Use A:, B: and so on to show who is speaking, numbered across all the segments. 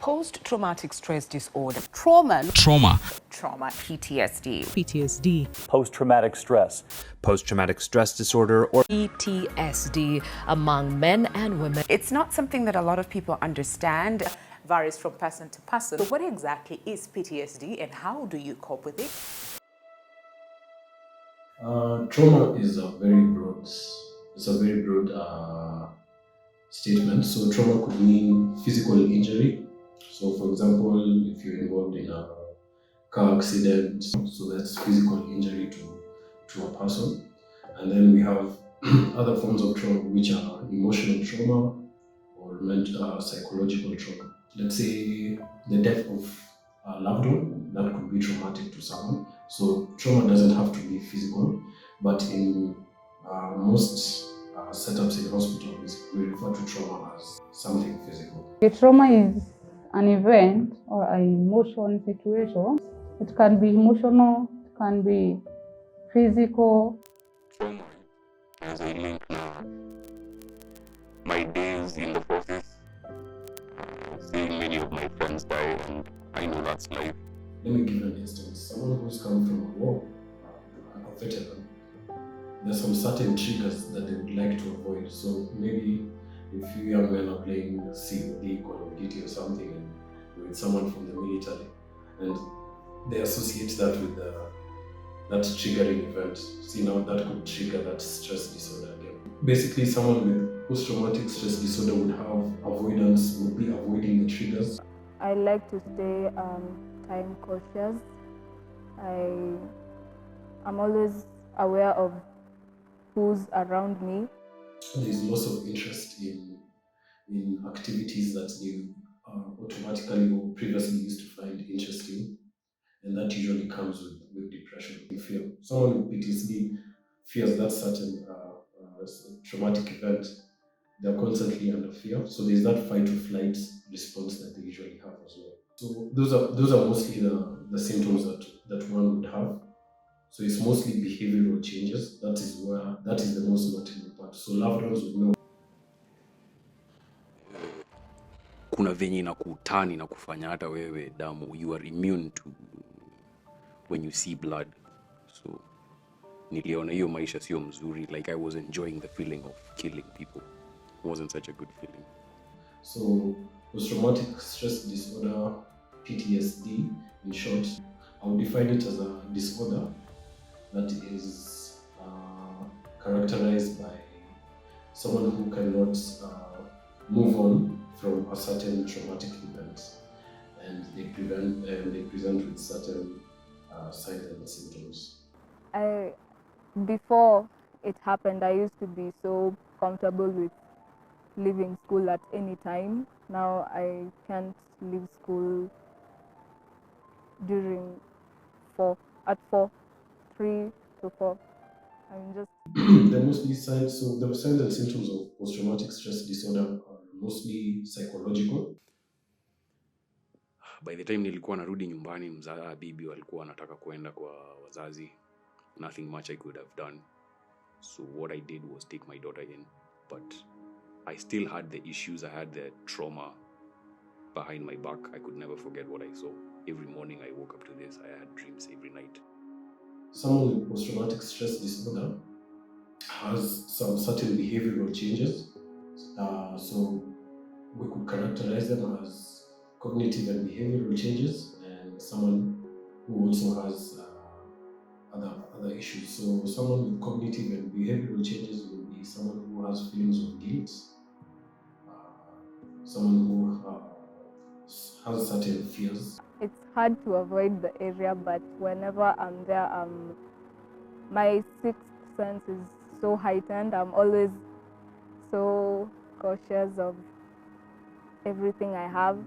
A: Post-traumatic stress disorder.
B: Trauma.
A: PTSD.
C: Post-traumatic stress.
D: Post-traumatic stress disorder, or
E: PTSD among men and women.
A: It's not something that a lot of people understand.
F: Varies from person to person. So what exactly is PTSD and how do you cope with it?
G: Trauma is a very broad, statement. So trauma could mean physical injury. So for example, if you're involved in a car accident, so that's physical injury to a person. And then we have other forms of trauma, which are emotional trauma or psychological trauma. Let's say the death of a loved one, that could be traumatic to someone. So trauma doesn't have to be physical, but in most setups in hospitals, we refer to trauma as something physical.
H: A trauma is an event or an emotion situation. It can be emotional, it can be physical.
I: Trauma, as I link now, my days in the office, seeing many of my friends die, and I know that's life.
G: Let me give an instance. Someone who's come from a war, a veteran, there's some certain triggers that they would like to avoid. So maybe if you young men are playing COD, Call of Duty or something, and with someone from the military, and they associate that with that triggering event. See, now that could trigger that stress disorder again. Basically, someone with post-traumatic stress disorder would be avoiding the triggers.
J: I like to stay time cautious. I'm always aware of who's around me.
G: There's lots of interest in activities that they automatically or previously used to find interesting, and that usually comes with depression and fear. Someone with PTSD fears that certain traumatic event. They're constantly under fear, so there's that fight or flight response that they usually have as well. So those are mostly the symptoms that one would have. So it's mostly behavioral changes. That is the most notable part. So loved ones would know.
K: Kuna venye inakutani na kufanya hata wewe damu, you are immune to when you see blood. So niliona hiyo maisha sio mzuri, like I was enjoying the feeling of killing people. It wasn't such a good feeling.
G: So post-traumatic stress disorder, PTSD in short, I would define it as a disorder that is characterized by someone who cannot move on from a certain traumatic event, and they present with certain signs and symptoms.
J: Before it happened, I used to be so comfortable with leaving school at any time. Now I can't leave school during 3 to 4. I'm just...
G: The signs and symptoms of post-traumatic stress disorder are mostly psychological.
K: By the time nilikuwa narudi nyumbani, bibi walikuwa wanataka kuenda kwa wazazi. Nothing much I could have done. So what I did was take my daughter in, but I still had the issues. I had the trauma behind my back. I could never forget what I saw. Every morning I woke up to this. I had dreams every night.
G: Someone with post-traumatic stress disorder has some certain behavioral changes. So we could characterize them as cognitive and behavioral changes, and someone who also has other issues. So someone with cognitive and behavioral changes will be someone who has feelings of guilt, someone who has certain fears.
J: It's hard to avoid the area, but whenever I'm there, my sixth sense is so heightened. I'm always so cautious of everything I have.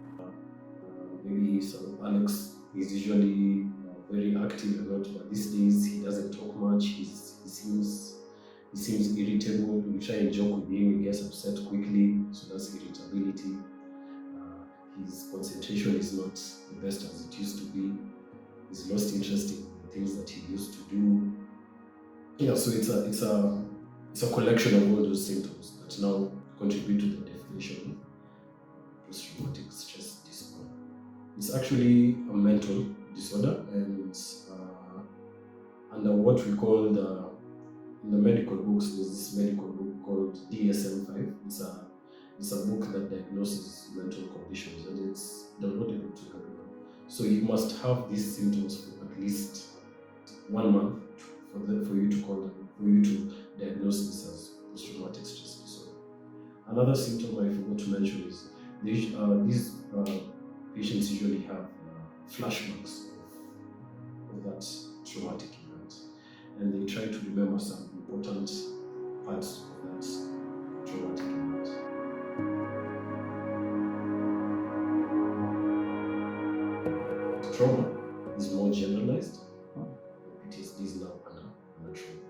G: Maybe Alex is usually very active a lot, but these days he doesn't talk much. He seems irritable. You try and joke with him, he gets upset quickly, so that's irritability. His concentration is not the best as it used to be. He's lost interest in the things that he used to do. Yeah, so it's a collection of all those symptoms that now contribute to the definition of post-traumatic stress disorder. It's actually a mental disorder, and under what we call in the medical books, there's this medical book called DSM-5. It's a book that diagnoses mental conditions, and it's downloadable to everyone. So you must have these symptoms for at least 1 month for you to diagnose this as post-traumatic stress disorder. Another symptom I forgot to mention is these patients usually have flashbacks of that traumatic event, and they try to remember some important parts of that traumatic event. Trauma is more generalized. PTSD is now under trauma.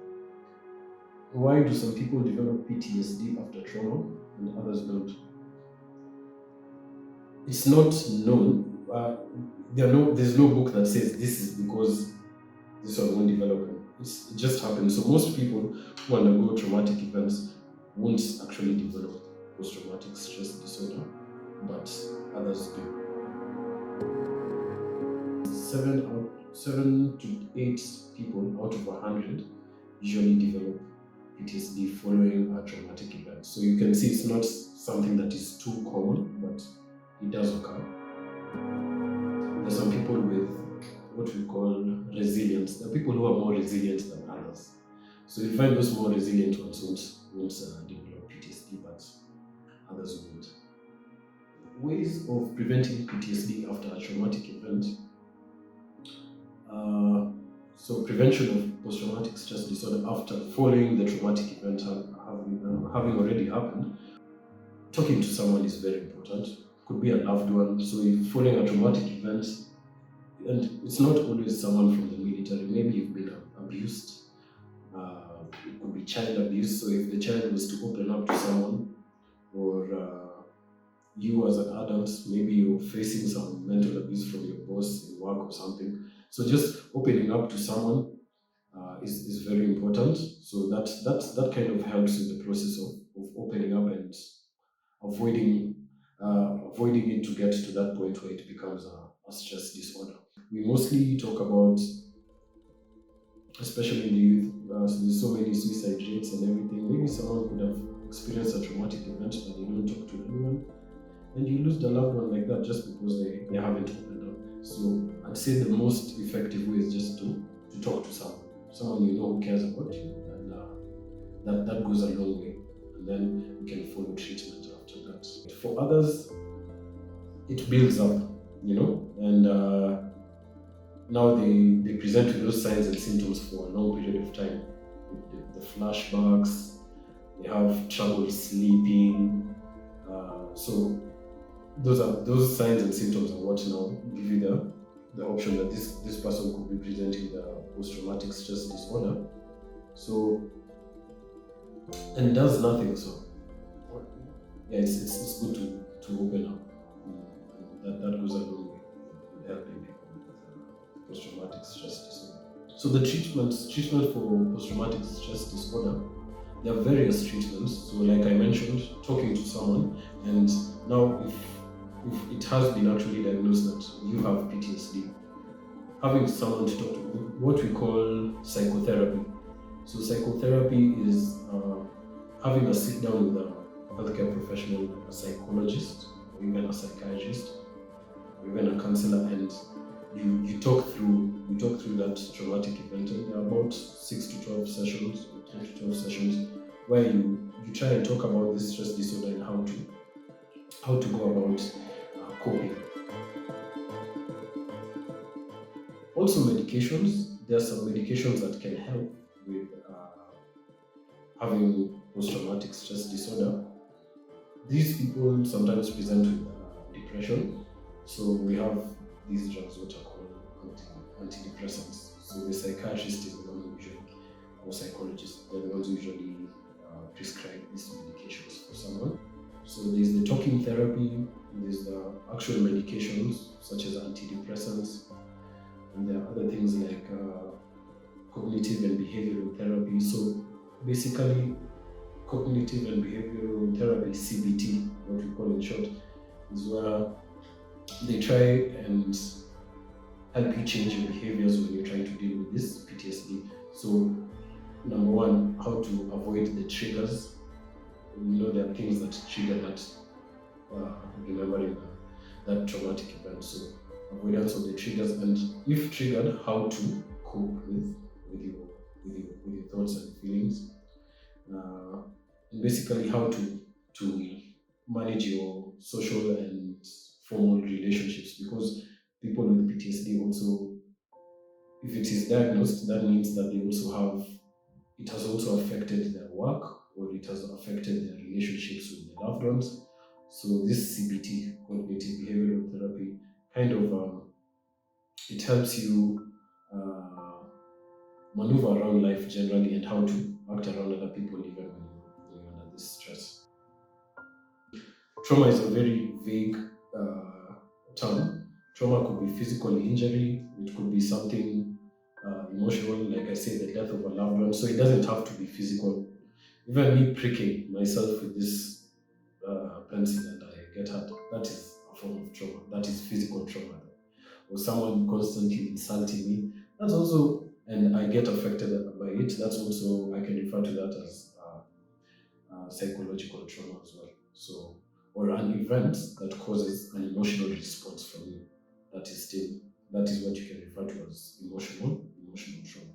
G: Why do some people develop PTSD after trauma and others don't? It's not known. There's no book that says this is because this one won't develop. It just happens. So most people who undergo traumatic events won't actually develop post-traumatic stress disorder, but others do. 7 to 8 people out of 100 usually develop PTSD following a traumatic event. So you can see it's not something that is too common, but it does occur. There's some people with what we call resilience. There are people who are more resilient than others. So you find those more resilient ones won't develop PTSD, but others won't. Ways of preventing PTSD after a traumatic event. So prevention of post-traumatic stress disorder after following the traumatic event having already happened. Talking to someone is very important. Could be a loved one. So if following a traumatic event, and it's not always someone from the military, maybe you've been abused. It could be child abuse. So if the child was to open up to someone, or you as an adult, maybe you're facing some mental abuse from your boss in work or something. So just opening up to someone is very important. So that kind of helps in the process of opening up and avoiding it to get to that point where it becomes a stress disorder. We mostly talk about, especially in the youth, there's so many suicide rates and everything. Maybe someone could have experienced a traumatic event, but they don't talk to anyone. And you lose the loved one like that just because they haven't opened up. So I'd say the most effective way is just to talk to someone you know who cares about you, and that goes a long way. And then you can follow treatment after that. For others, it builds up, and now they present with those signs and symptoms for a long period of time. The flashbacks, they have trouble sleeping, so those signs and symptoms are what now give you the option that this person could be presenting the post-traumatic stress disorder. So, and does nothing. So yeah, it's good to open up. That goes a long way with helping people with post-traumatic stress disorder. So the treatment for post-traumatic stress disorder, there are various treatments. So like I mentioned, talking to someone, and now if it has been actually diagnosed that you have PTSD, having someone to talk to, what we call psychotherapy. So psychotherapy is having a sit down with a healthcare professional, a psychologist, or even a psychiatrist, or even a counselor, and you talk through that traumatic event. And there are about 6 to 12 sessions, 10 to 12 sessions, where you try and talk about this stress disorder and how to go about coping. Also medications. There are some medications that can help with having post-traumatic stress disorder. These people sometimes present with depression. So we have these drugs what are called antidepressants. So the psychiatrist is the one usually, or psychologist, they're the ones who usually prescribe these medications for someone. So there's the talking therapy, there's the actual medications such as antidepressants, and there are other things like cognitive and behavioral therapy. So basically, cognitive and behavioral therapy, CBT, what we call in short, is where they try and help you change your behaviors when you're trying to deal with this PTSD. So, number one, how to avoid the triggers. There are things that trigger that remembering that traumatic event. So, avoidance of the triggers, and if triggered, how to cope with your thoughts and feelings. And basically, how to manage your social and formal relationships, because people with PTSD also, if it is diagnosed, that means that it has also affected their work, or it has affected their relationships with their loved ones. So this CBT, cognitive behavioral therapy, kind of it helps you maneuver around life generally, and how to act around other people even when you're under this stress. Trauma is a very vague term. Trauma could be physical injury, it could be something emotional, like I said, the death of a loved one. So it doesn't have to be physical. Even me pricking myself with this pencil and I get hurt, that is a form of trauma. That is physical trauma. Or someone constantly insulting me, that's also, and I get affected by it, that's also, I can refer to that as psychological trauma as well. So, or an event that causes an emotional response from you, that is what you can refer to as emotional trauma.